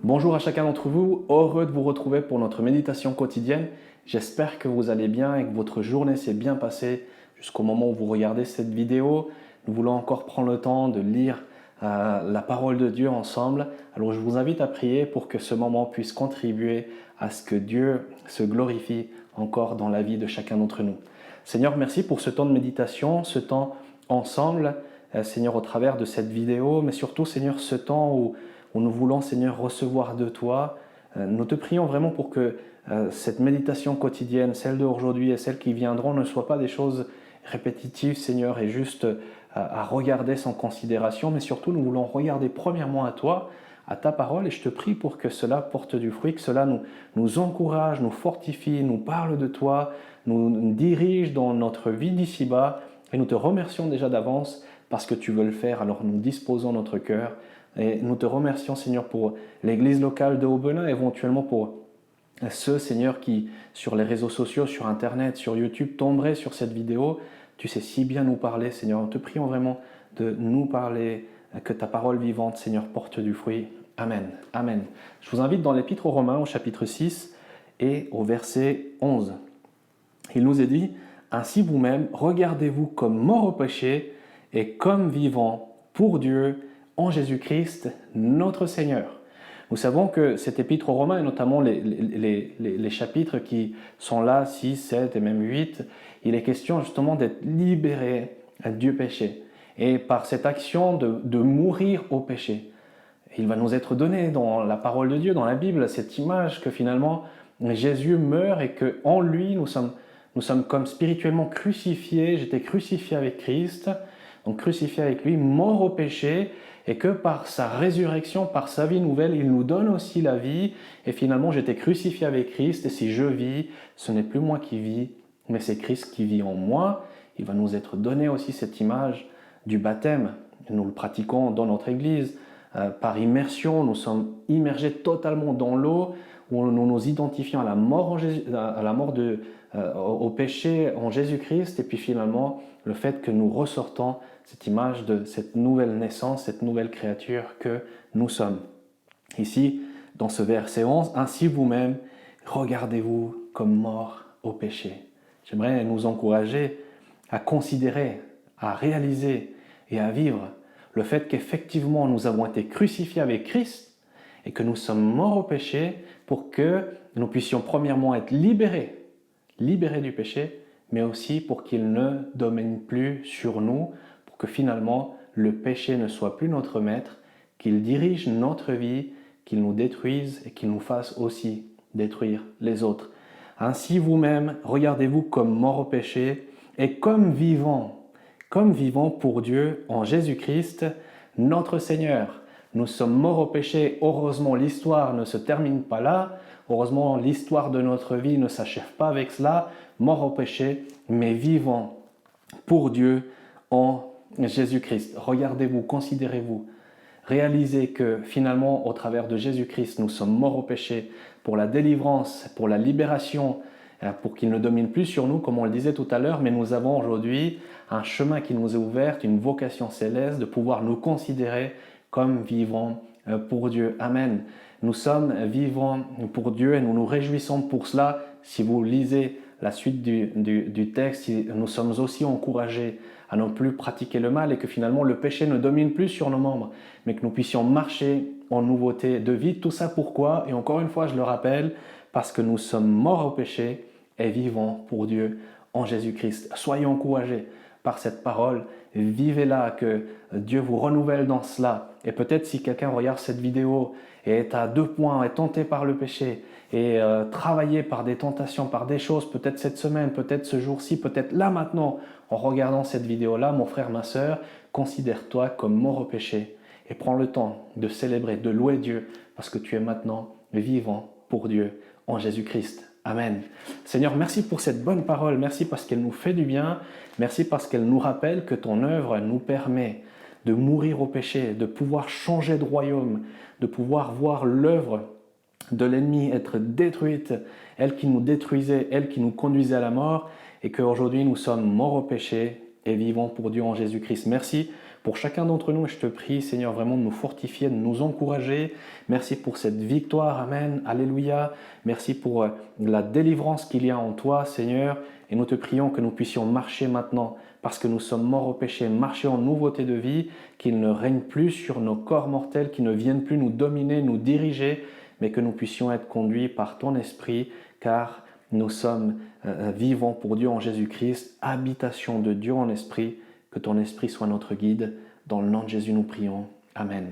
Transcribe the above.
Bonjour à chacun d'entre vous, heureux de vous retrouver pour notre méditation quotidienne. J'espère que vous allez bien et que votre journée s'est bien passée jusqu'au moment où vous regardez cette vidéo. Nous voulons encore prendre le temps de lire la parole de Dieu ensemble. Alors je vous invite à prier pour que ce moment puisse contribuer à ce que Dieu se glorifie encore dans la vie de chacun d'entre nous. Seigneur, merci pour ce temps de méditation, ce temps ensemble, Seigneur, au travers de cette vidéo, mais surtout, Seigneur, ce temps où nous voulons, Seigneur, recevoir de toi. Nous te prions vraiment pour que cette méditation quotidienne, celle d'aujourd'hui et celles qui viendront, ne soient pas des choses répétitives, Seigneur, et juste à regarder sans considération, mais surtout, nous voulons regarder premièrement à toi, à ta parole, et je te prie pour que cela porte du fruit, que cela nous encourage, nous fortifie, nous parle de toi, nous dirige dans notre vie d'ici-bas, et nous te remercions déjà d'avance parce que tu veux le faire, alors nous disposons notre cœur. Et nous te remercions, Seigneur, pour l'église locale de Aubenas, éventuellement pour ceux, Seigneur, qui, sur les réseaux sociaux, sur Internet, sur YouTube, tomberaient sur cette vidéo. Tu sais si bien nous parler, Seigneur. Nous te prions vraiment de nous parler, que ta parole vivante, Seigneur, porte du fruit. Amen. Amen. Je vous invite dans l'Épître aux Romains, au chapitre 6 et au verset 11. Il nous est dit « Ainsi vous-même, regardez-vous comme morts au péché et comme vivants pour Dieu, en Jésus-Christ, notre Seigneur. » Nous savons que cet épître aux Romains, et notamment les chapitres qui sont là, 6, 7 et même 8, il est question justement d'être libéré du péché. Et par cette action de mourir au péché, il va nous être donné dans la parole de Dieu, dans la Bible, cette image que finalement Jésus meurt et qu'en lui nous sommes comme spirituellement crucifiés. J'étais crucifié avec Christ, donc crucifié avec lui, mort au péché, et que par sa résurrection, par sa vie nouvelle, il nous donne aussi la vie. Et finalement, j'étais crucifié avec Christ, et si je vis, ce n'est plus moi qui vis, mais c'est Christ qui vit en moi. Il va nous être donné aussi cette image du baptême. Nous le pratiquons dans notre Église. Par immersion, nous sommes immergés totalement dans l'eau, où nous nous identifions à la mort, au péché en Jésus-Christ, et puis finalement, le fait que nous ressortons cette image de cette nouvelle naissance, cette nouvelle créature que nous sommes. Ici, dans ce verset 11, « Ainsi vous-même, regardez-vous comme morts au péché. » J'aimerais nous encourager à considérer, à réaliser et à vivre le fait qu'effectivement nous avons été crucifiés avec Christ et que nous sommes morts au péché pour que nous puissions premièrement être libérés du péché, mais aussi pour qu'il ne domine plus sur nous, pour que finalement le péché ne soit plus notre maître, qu'il dirige notre vie, qu'il nous détruise et qu'il nous fasse aussi détruire les autres. Ainsi vous-même, regardez-vous comme morts au péché et comme vivants pour Dieu en Jésus-Christ, notre Seigneur. Nous sommes morts au péché. Heureusement, l'histoire ne se termine pas là. Heureusement, l'histoire de notre vie ne s'achève pas avec cela. Morts au péché, mais vivants pour Dieu en Jésus-Christ. Regardez-vous, considérez-vous. Réalisez que finalement, au travers de Jésus-Christ, nous sommes morts au péché pour la délivrance, pour la libération, pour qu'il ne domine plus sur nous, comme on le disait tout à l'heure, mais nous avons aujourd'hui un chemin qui nous est ouvert, une vocation céleste, de pouvoir nous considérer comme vivants pour Dieu. Amen. Nous sommes vivants pour Dieu et nous nous réjouissons pour cela. Si vous lisez la suite du texte, nous sommes aussi encouragés à ne plus pratiquer le mal et que finalement le péché ne domine plus sur nos membres, mais que nous puissions marcher en nouveauté de vie. Tout ça pourquoi? Et encore une fois, je le rappelle, parce que nous sommes morts au péché et vivants pour Dieu en Jésus-Christ. Soyez encouragés par cette parole, vivez-la, que Dieu vous renouvelle dans cela. Et peut-être si quelqu'un regarde cette vidéo et est à 2 points, est tenté par le péché et travaillé par des tentations, par des choses, peut-être cette semaine, peut-être ce jour-ci, peut-être là maintenant, en regardant cette vidéo-là, mon frère, ma sœur, considère-toi comme mort au péché et prends le temps de célébrer, de louer Dieu parce que tu es maintenant vivant pour Dieu en Jésus-Christ. Amen. Seigneur, merci pour cette bonne parole. Merci parce qu'elle nous fait du bien. Merci parce qu'elle nous rappelle que ton œuvre nous permet de mourir au péché, de pouvoir changer de royaume, de pouvoir voir l'œuvre de l'ennemi être détruite, elle qui nous détruisait, elle qui nous conduisait à la mort, et qu'aujourd'hui nous sommes morts au péché et vivants pour Dieu en Jésus-Christ. Merci pour chacun d'entre nous et je te prie, Seigneur, vraiment de nous fortifier, de nous encourager. Merci pour cette victoire, Amen, Alléluia. Merci pour la délivrance qu'il y a en toi, Seigneur. Et nous te prions que nous puissions marcher maintenant parce que nous sommes morts au péché, marcher en nouveauté de vie, qu'il ne règne plus sur nos corps mortels, qu'il ne vienne plus nous dominer, nous diriger, mais que nous puissions être conduits par ton esprit, car nous sommes vivants pour Dieu en Jésus-Christ, habitation de Dieu en esprit. Que ton esprit soit notre guide. Dans le nom de Jésus, nous prions. Amen.